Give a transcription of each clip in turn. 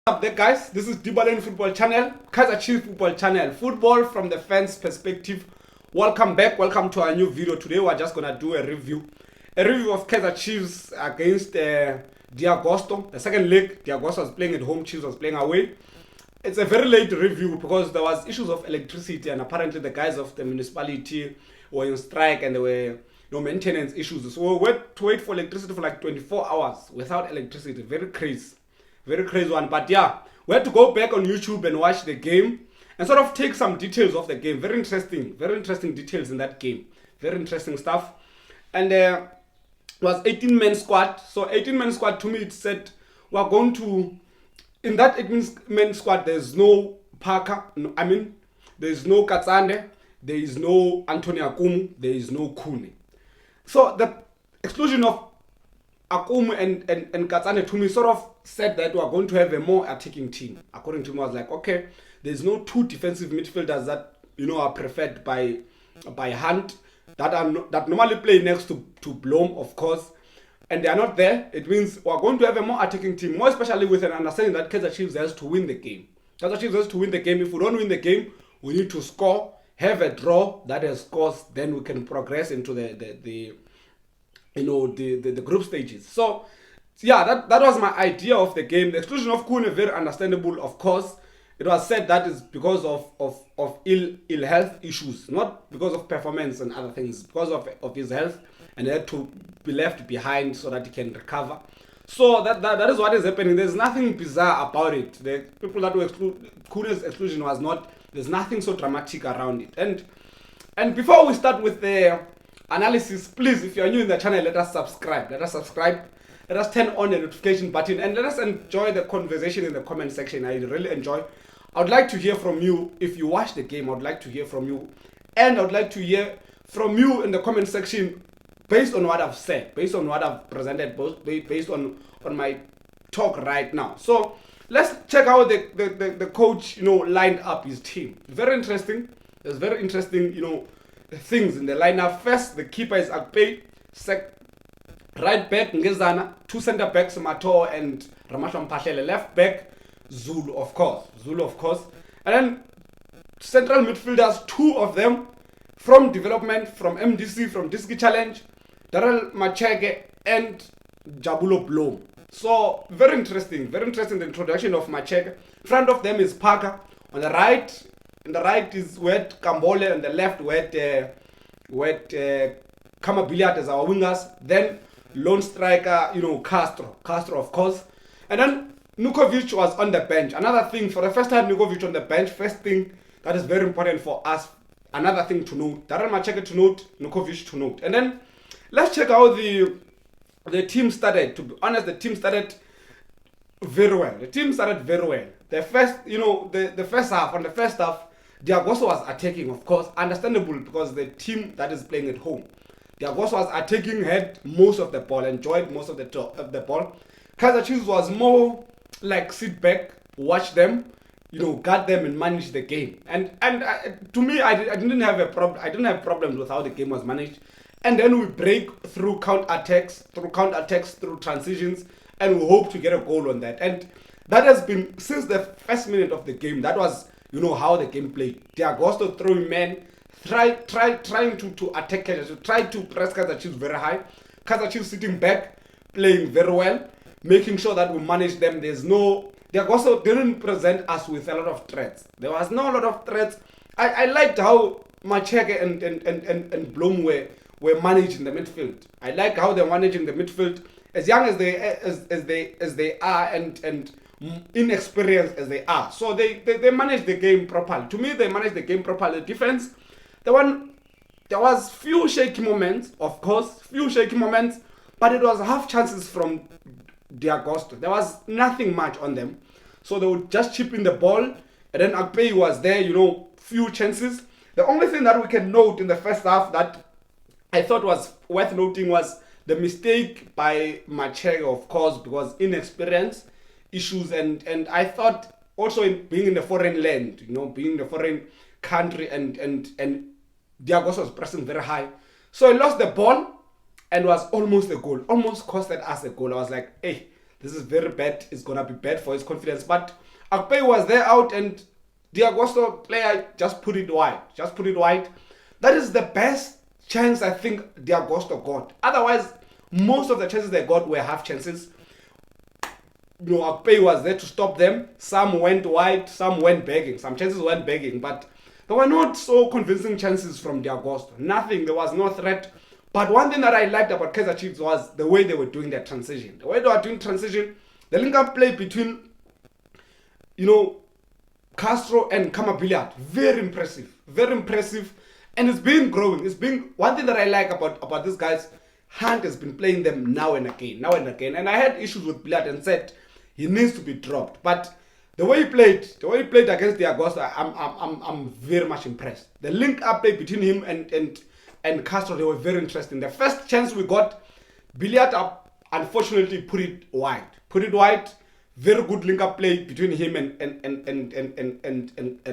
Up there, guys? This is Dibalen Football Channel, Kaizer Chiefs Football Channel, football from the fans' perspective. Welcome back, welcome to our new video. Today we're just gonna do a review of Kaizer Chiefs against Agosto. The second leg, Agosto was playing at home, Chiefs was playing away. It's a very late review because there was issues of electricity and apparently the guys of the municipality were in strike and there were no maintenance issues. So we had to wait for electricity for like 24 hours without electricity. Very crazy one. But yeah, we had to go back on YouTube and watch the game and sort of take some details of the game. Very interesting details in that game. Very interesting stuff. And it was 18-man squad. So 18-man squad, to me, it said we're going to, in that 18-man squad, there's no Parker, there's no Katsande, there is no Anthony Akumu, there is no Kune. So the exclusion of Akumu and Katsane, to me, sort of said that we are going to have a more attacking team. According to me, I was like, okay, there's no two defensive midfielders that are preferred by Hunt that normally play next to Blom, of course, and they are not there. It means we are going to have a more attacking team, more especially with an understanding that Kaizer Chiefs has to win the game. Kaizer Chiefs has to win the game. If we don't win the game, we need to score, have a draw that has scores, then we can progress into the group stages. So yeah, that was my idea of the game. The exclusion of Kune, very understandable, of course. It was said that is because of ill health issues, not because of performance and other things, because of his health, and he had to be left behind so that he can recover. So that is what is happening. There's nothing bizarre about it. The people that were excluded, Kune's exclusion was not, there's nothing so dramatic around it. And before we start with the analysis, please, if you're new in the channel, let us subscribe. Let us turn on the notification button and let us enjoy the conversation in the comment section. I really enjoy. I would like to hear from you. If you watch the game, I would like to hear from you. And I would like to hear from you in the comment section based on what I've said, based on what I've presented, based on my talk right now. So let's check out the coach, lined up his team. Very interesting. There's very interesting, things in the lineup. First, the keeper is Akpei. Right back Ngezana, two center backs Mato and Ramashwa Mphahlele. Left back Zulu, of course. And then central midfielders, two of them from development, from MDC, from Diski Challenge, Darrell Machege and Jabulo Blom. So very interesting the introduction of Machege. In front of them is Parker. On the right, is Wet Kambole, and the left Wet Kamabiliat as our wingers. Then lone striker, Castro, of course. And then Nurkovic was on the bench. Another thing, for the first time Nurkovic on the bench, first thing that is very important for us. Another thing to note, Darrell Macheke to note, Nurkovic to note. And then let's check out the team started. To be honest, the team started very well. The first half, Agosto was attacking, of course, understandable because the team that is playing at home. Agosto was attacking, had most of the ball, enjoyed most of the ball. Kaizer Chiefs was more like sit back, watch them, guard them and manage the game. And to me, I didn't have problems with how the game was managed. And then we break through counter-attacks, through transitions, and we hope to get a goal on that. And that has been since the first minute of the game. That was, how the game played. Agosto throwing men, trying to attack Kaizer Chiefs, try to press Kaizer Chiefs very high. Kaizer Chiefs sitting back, playing very well, making sure that we manage them. Agosto didn't present us with a lot of threats. There was no lot of threats. I liked how Macheke and Blom were managing the midfield. I like how they're managing the midfield, as young as they are and inexperienced as they are. So they manage the game properly. To me, they manage the game properly. Defense, there was few shaky moments, of course, but it was half chances from Agosto. There was nothing much on them. So they would just chip in the ball, and then Akpei was there, few chances. The only thing that we can note in the first half that I thought was worth noting was the mistake by Machege, of course, because inexperience issues, and I thought also being in the foreign land, being in the foreign country, and Agosto was pressing very high. So he lost the ball and was almost a goal, almost costed us a goal. I was like, hey, this is very bad. It's gonna be bad for his confidence. But Akpay was there out, and the Agosto player just put it wide. Just put it wide. That is the best chance I think the Agosto got. Otherwise, most of the chances they got were half chances. Akpay was there to stop them. Some went wide, some went begging. Some chances went begging, but there were not so convincing chances from the Agosto. Nothing. There was no threat. But one thing that I liked about Kaizer Chiefs was the way they were doing their transition. The way they were doing transition, the link-up play between, Castro and Kamabiliat, very impressive. Very impressive. And it's been growing. It's been one thing that I like about these guys. Hunt has been playing them now and again. And I had issues with Billiat and said he needs to be dropped. But the way he played against the Agosto, I'm very much impressed. The link-up play between him and Castro, they were very interesting. The first chance we got, Billiat unfortunately put it wide. Very good link-up play between him and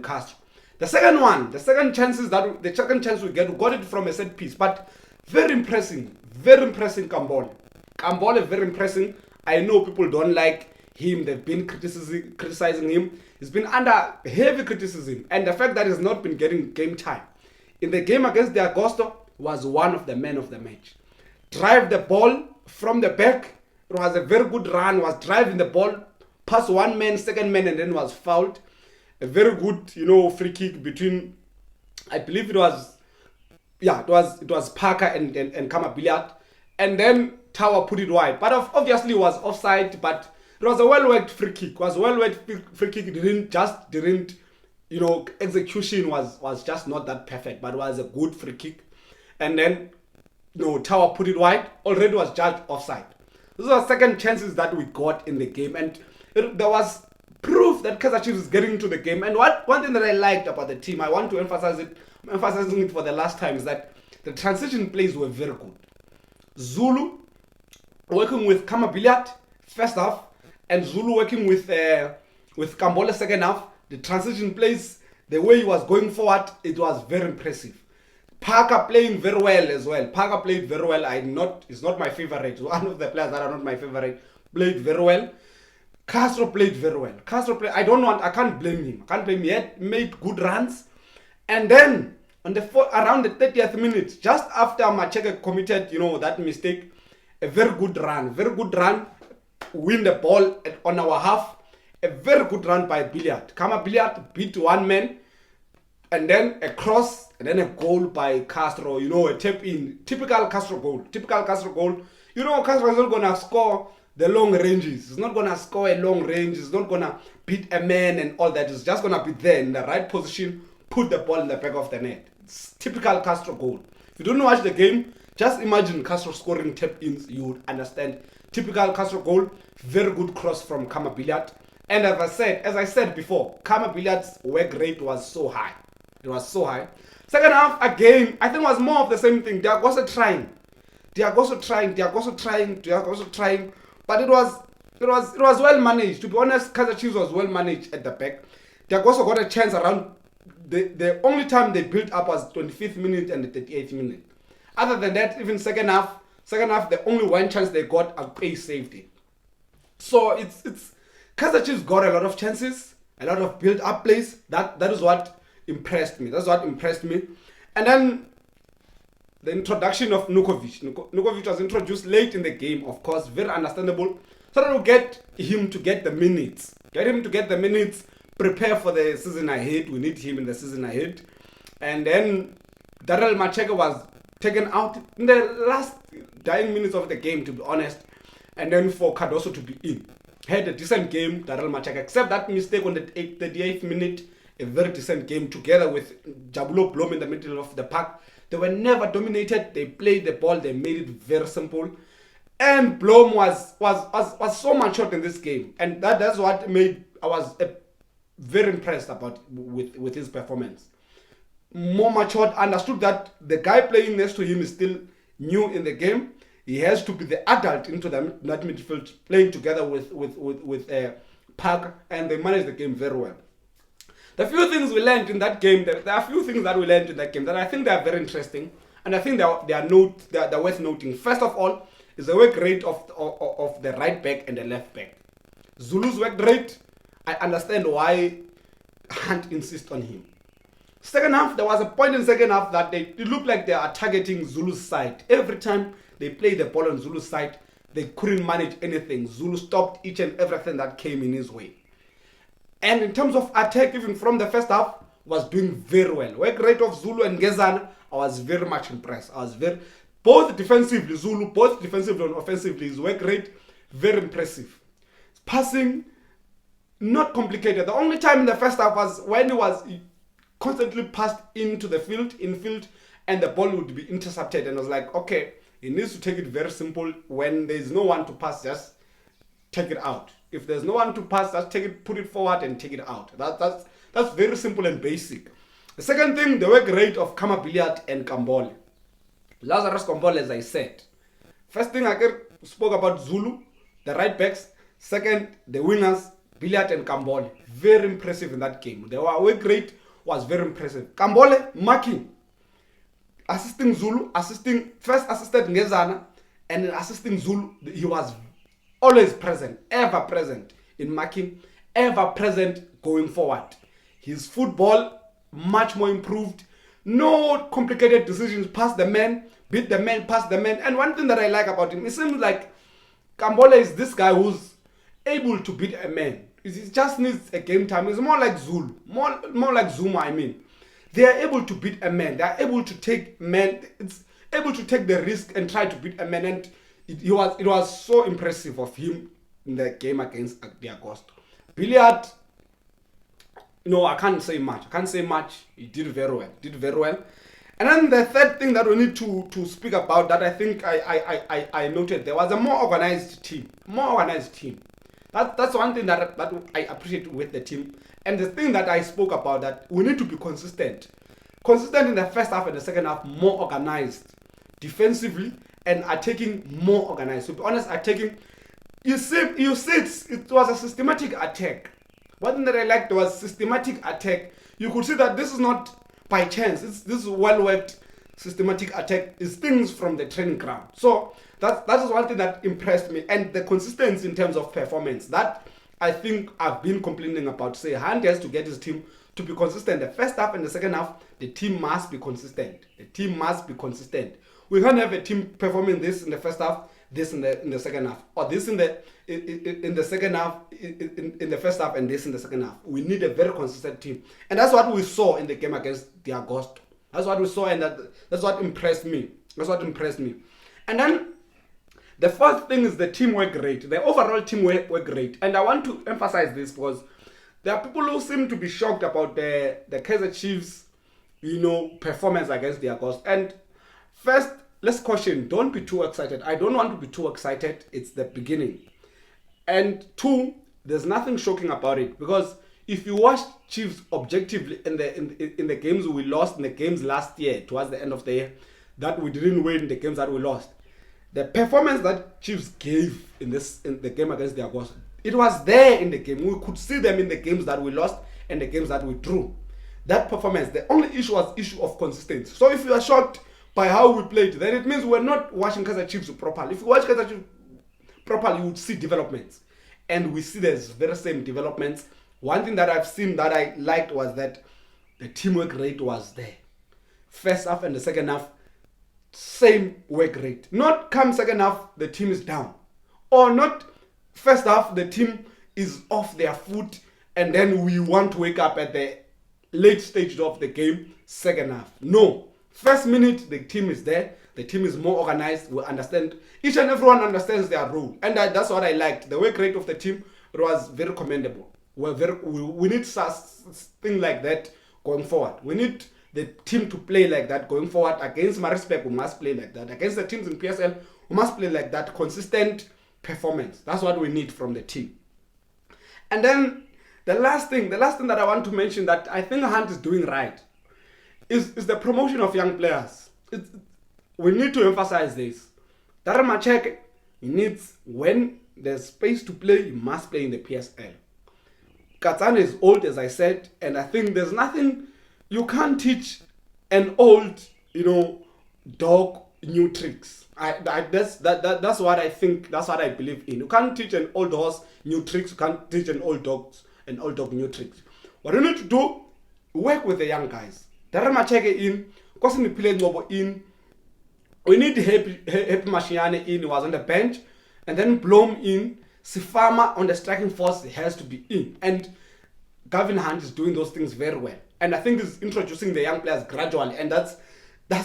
Castro. The second chance we got it from a set piece, but very impressive Kambole. Kambole, very impressive. I know people don't like him. They've been criticizing him. He's been under heavy criticism, and the fact that he's not been getting game time in the game against the Agosto was one of the men of the match. Drive the ball from the back. It was a very good run. Was driving the ball past one man, second man, and then was fouled. A very good, free kick between, I believe it was Parker and Kamabiliat, and then Tower put it wide. But obviously it was offside. But it was a well-worked free kick. Execution was just not that perfect, but it was a good free kick. And then, Tower put it wide. Already was judged offside. Those are second chances that we got in the game, and there was proof that Kaizer Chiefs is getting into the game. And one thing that I liked about the team, I want to emphasize it. I'm emphasizing it for the last time, is that the transition plays were very good. Zulu working with Kamabiliat first half, and Zulu working with Kambole second half. The transition plays, the way he was going forward, it was very impressive. Parker playing very well as well. Parker played very well. It's not my favorite. One of the players that are not my favorite played very well. Castro played very well. I can't blame him. He had made good runs. And then around the 30th minute, just after Macheke committed, that mistake, a very good run, win the ball on our half. A very good run by Billiat. Billiat beat one man, and then a cross, and then a goal by Castro. A tap in. Typical Castro goal. Castro is not gonna score the long ranges. He's not gonna score a long range. He's not gonna beat a man and all that. He's just gonna be there in the right position, put the ball in the back of the net. It's typical Castro goal. If you don't watch the game, just imagine Castro scoring tap-ins. You would understand. Typical Castro goal. Very good cross from Kamabiliat. And as I said before, Kamabiliat's work rate was so high. It was so high. Second half, again, I think it was more of the same thing. They are also trying. But it was well managed. To be honest, Kaizer Chiefs was well managed at the back. They also got a chance around. The only time they built up was 25th minute and the 38th minute. Other than that, even second half, the only one chance they got, Akpay safety. So it's Kaizer Chiefs got a lot of chances, a lot of build-up plays. That is what impressed me. And then the introduction of Nurkovic. Nurkovic was introduced late in the game, of course, very understandable. So that we'll get him to get the minutes. Prepare for the season ahead. We need him in the season ahead. And then Darrell Macheke was taken out in the last dying minutes of the game, to be honest. And then for Cardoso to be in. Had a decent game, Darrell Macheke, except that mistake on the 38th minute. A very decent game together with Jabulo Blom in the middle of the park. They were never dominated. They played the ball. They made it very simple. And Blom was so matured in this game. And that's what I was very impressed about with his performance. More matured, understood that the guy playing next to him is still new in the game. He has to be the adult into that midfield, playing together with Park, and they managed the game very well. The few things we learned in that game, there are a few things that we learned in that game that I think they are very interesting, and I think they are worth noting. First of all, is the work rate of the right back and the left back. Zulu's work rate, I understand why Hunt insists on him. Second half, there was a point in second half that it looked like they are targeting Zulu's side. Every time they played the ball on Zulu's side, they couldn't manage anything. Zulu stopped each and everything that came in his way. And in terms of attack, even from the first half, was doing very well. Work rate of Zulu and Gezana, I was very much impressed. Both defensively, Zulu, both defensively and offensively, his work rate, very impressive. Passing, not complicated. The only time in the first half was when he constantly passed into the infield, and the ball would be intercepted. And I was like, okay, he needs to take it very simple. When there's no one to pass, just take it out. If there's no one to pass, just take it, put it forward and take it out. That's very simple and basic. The second thing, the work rate of Kama Billiard and Kambole. Lazarus Kambole, as I said. First thing I spoke about Zulu, the right backs. Second, the wingers, Billiard and Kambole. Very impressive in that game. The work rate was very impressive. Kambole marking, assisting Zulu, first assisted Ngezana, and then assisting Zulu. He was always present, ever present in marking, ever present going forward. His football much more improved. No complicated decisions. Pass the man, beat the man, pass the man. And one thing that I like about him, it seems like Kambole is this guy who's able to beat a man. It just needs a game time. It's more like Zulu, more like Zuma. I mean, they are able to beat a man. They are able to take man. It's able to take the risk and try to beat a man. And it was so impressive of him in the game against the Agosto. Billiard, I can't say much. He did very well. And then the third thing that we need to speak about, that I think I noted, there was a more organized team. That's one thing that I appreciate with the team. And the thing that I spoke about, that we need to be consistent. Consistent in the first half and the second half, more organized. Defensively and attacking, more organized. To be honest, attacking, you said it was a systematic attack. One thing that I liked was systematic attack. You could see that this is not by chance. This is well-worked systematic attack. It's things from the training ground. So that is one thing that impressed me. And the consistency in terms of performance, that I think I've been complaining about. Say, Hunt has to get his team to be consistent. The first half and the second half, the team must be consistent. We can't have a team performing this in the first half, this in the second half, or this in the second half, in the first half, and this in the second half. We need a very consistent team, and that's what we saw in the game against the Agosto. That's what we saw, and that's what impressed me. And then the fourth thing is the teamwork rate, the overall teamwork rate. And I want to emphasize this because there are people who seem to be shocked about the Kaizer Chiefs, performance against the Agosto. And first, let's caution, don't be too excited. I don't want to be too excited. It's the beginning. And two, there's nothing shocking about it, because if you watch Chiefs objectively in the games we lost, in the games last year, towards the end of the year, that we didn't win, the games that we lost, the performance that Chiefs gave in the game against the Agosto, it was there in the game. We could see them in the games that we lost and the games that we drew. That performance, the only issue was issue of consistency. So if you are shocked by how we played, then it means we're not watching Kaizer Chiefs properly. If you watch Kaizer Chiefs properly, you would see developments. And we see there's very same developments. One thing that I've seen that I liked was that the teamwork rate was there. First half and the second half, same work rate. Not come second half, the team is down. Or not first half, the team is off their foot, and then we want to wake up at the late stage of the game, second half. No. First minute, the team is there. The team is more organized. We understand. Each and everyone understands their role. And that's what I liked. The work rate of the team, it was very commendable. We need things like that going forward. We need the team to play like that going forward. Against Maritzburg, we must play like that. Against the teams in PSL, we must play like that. Consistent performance. That's what we need from the team. And then the last thing that I want to mention that I think Hunt is doing right is the promotion of young players. We need to emphasize this. Darren Macheke, he needs, when there's space to play, he must play in the PSL. Katsane is old, as I said, and I think there's nothing you can't teach an old, dog new tricks. That's what I think. That's what I believe in. You can't teach an old horse new tricks. You can't teach an old dog new tricks. What you need to do, work with the young guys. Macheke in, Kosini Pile Ngobo in. We need Happy Mashiane in, who was on the bench, and then Blom in. Sifama on the striking force has to be in, and Gavin Hunt is doing those things very well. And I think he's introducing the young players gradually, and that's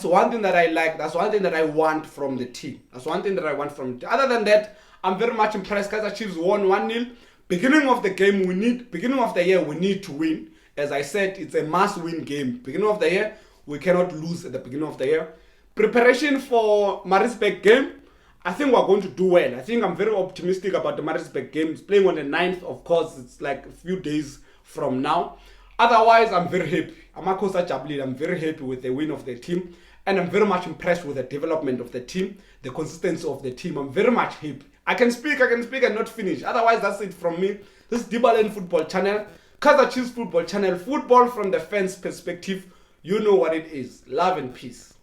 one thing that I like. That's one thing that I want from the team. Other than that, I'm very much impressed. Kaizer Chiefs won 1-0. Beginning of the year, we need to win. As I said, it's a must-win game. Beginning of the year, we cannot lose at the beginning of the year. Preparation for Maritzburg game, I think we're going to do well. I think I'm very optimistic about the Maritzburg game. It's playing on the 9th, of course. It's like a few days from now. Otherwise, I'm very happy. I'm very happy with the win of the team. And I'm very much impressed with the development of the team, the consistency of the team. I'm very much happy. I can speak and not finish. Otherwise, that's it from me. This is Dibalen Football Channel, Kaizer Chiefs Football Channel, football from the fans' perspective. You know what it is. Love and peace.